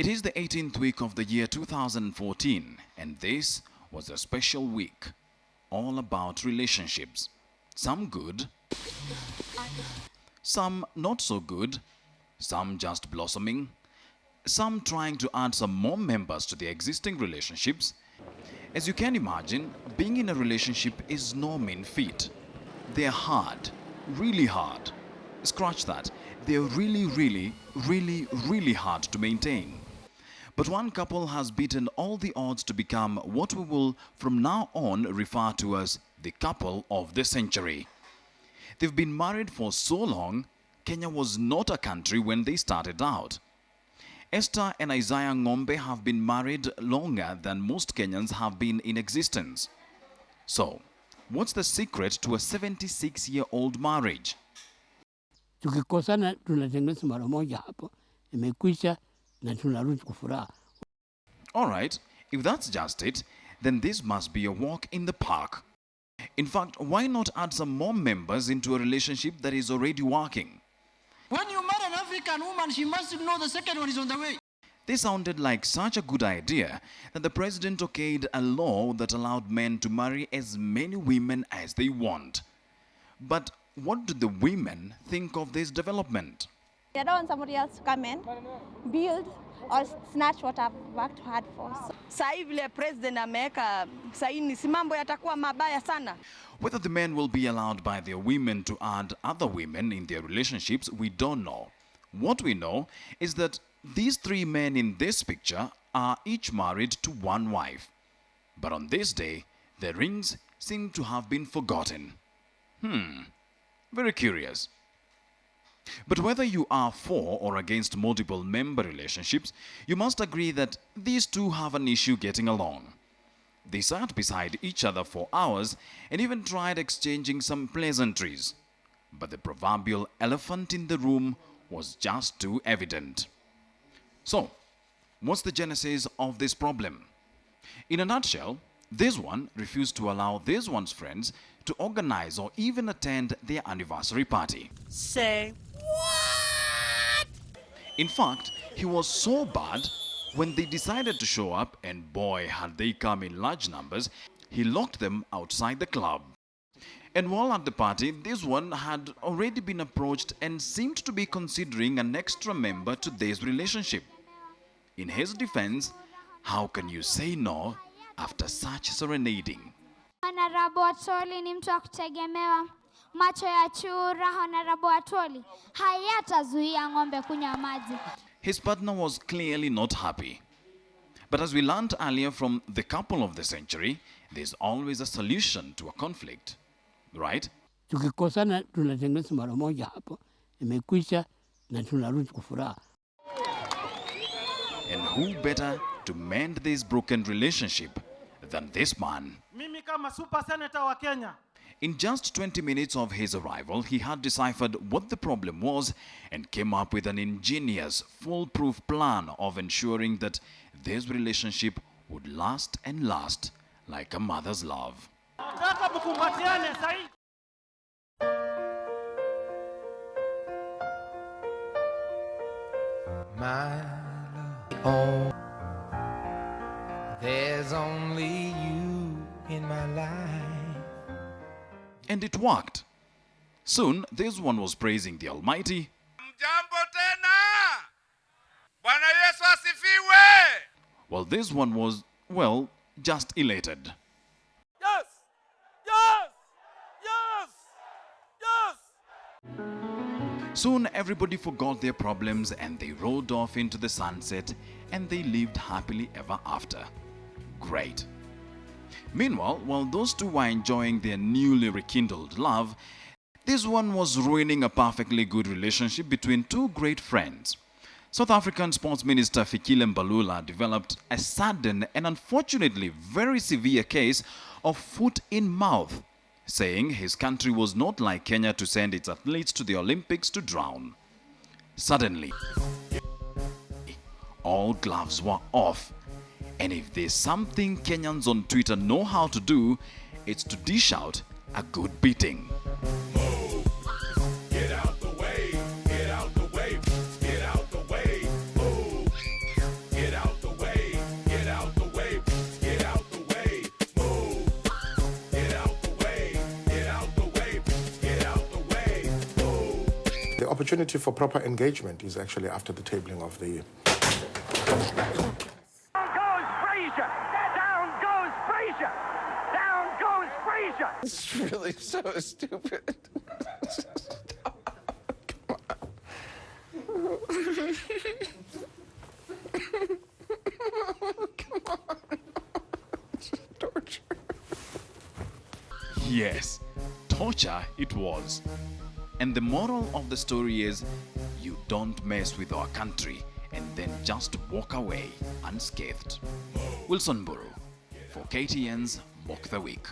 It is the 18th week of the year 2014, and this was a special week, all about relationships. Some good, some not so good, some just blossoming, some trying to add some more members to the existing relationships. As you can imagine, being in a relationship is no mean feat. They're hard, really hard. Scratch that. They're really hard to maintain. But one couple has beaten all the odds to become what we will from now on refer to as the couple of the century. They've been married for so long, Kenya was not a country when they started out. Esther and Isaiah Ng'ombe have been married longer than most Kenyans have been in existence. So, what's the secret to a 76-year-old marriage? Tukikosana tunatengeneza mara moja hapo, imekwisha na tunarudi kufuraha. All right, if that's just it, then this must be a walk in the park. In fact, why not add some more members into a relationship that is already working? When you marry an African woman, she must know the second one is on the way. This sounded like such a good idea that the president okayed a law that allowed men to marry as many women as they want. But what do the women think of this development? I don't want somebody else to come in, build, or snatch what I've worked hard for. Sasa vile president ameweka saini, si mambo yatakuwa mabaya sana. Whether the men will be allowed by their women to add other women in their relationships, we don't know. What we know is that these three men in this picture are each married to one wife. But on this day, their rings seem to have been forgotten. Very curious. But whether you are for or against multiple member relationships, you must agree that these two have an issue getting along. They sat beside each other for hours and even tried exchanging some pleasantries. But the proverbial elephant in the room was just too evident. So, what's the genesis of this problem? In a nutshell, this one refused to allow this one's friends to organize or even attend their anniversary party. Say what? In fact, he was so bad, when they decided to show up, and boy had they come in large numbers, he locked them outside the club. And while at the party, this one had already been approached and seemed to be considering an extra member to this relationship. In his defense, how can you say no after such serenading? Honorable Atwoli ni mtu wa kutegemewa. Macho ya chura, Honorable Atwoli hayatazuia ng'ombe kunywa maji. His partner was clearly not happy. But as we learned earlier from the couple of the century, there's always a solution to a conflict, right? Tukikosana tunatengeneza mara moja hapo, imekwisha na tunarudi kufuraha. And who better to mend this broken relationship than this man? Mimi kama super senator wa Kenya. In just 20 minutes of his arrival, he had deciphered what the problem was and came up with an ingenious, foolproof plan of ensuring that this relationship would last and last like a mother's love. Nataka mkumbatiane sahi. My love, oh, there's only you in my life. And it worked. Soon, this one was praising the Almighty. Mjambo tena! Bwana Yesu asifiwe! While this one was, well, just elated. Yes! Yes! Yes! Yes! Soon, everybody forgot their problems and they rode off into the sunset and they lived happily ever after. Great. Meanwhile, while those two were enjoying their newly rekindled love, this one was ruining a perfectly good relationship between two great friends. South African Sports Minister Fikile Mbalula developed a sudden and unfortunately very severe case of foot in mouth, saying his country was not like Kenya to send its athletes to the Olympics to drown. Suddenly, all gloves were off. And if there's something Kenyans on Twitter know how to do, it's to dish out a good beating. Move. Get out the way. Get out the way. Get out the way. Move. opportunity for proper engagement is actually after the tabling of the... It's really so stupid. Come on. It's torture. Yes, torture it was. And the moral of the story is, you don't mess with our country and then just walk away unscathed. Wilson Buru for KTN's Mock the Week.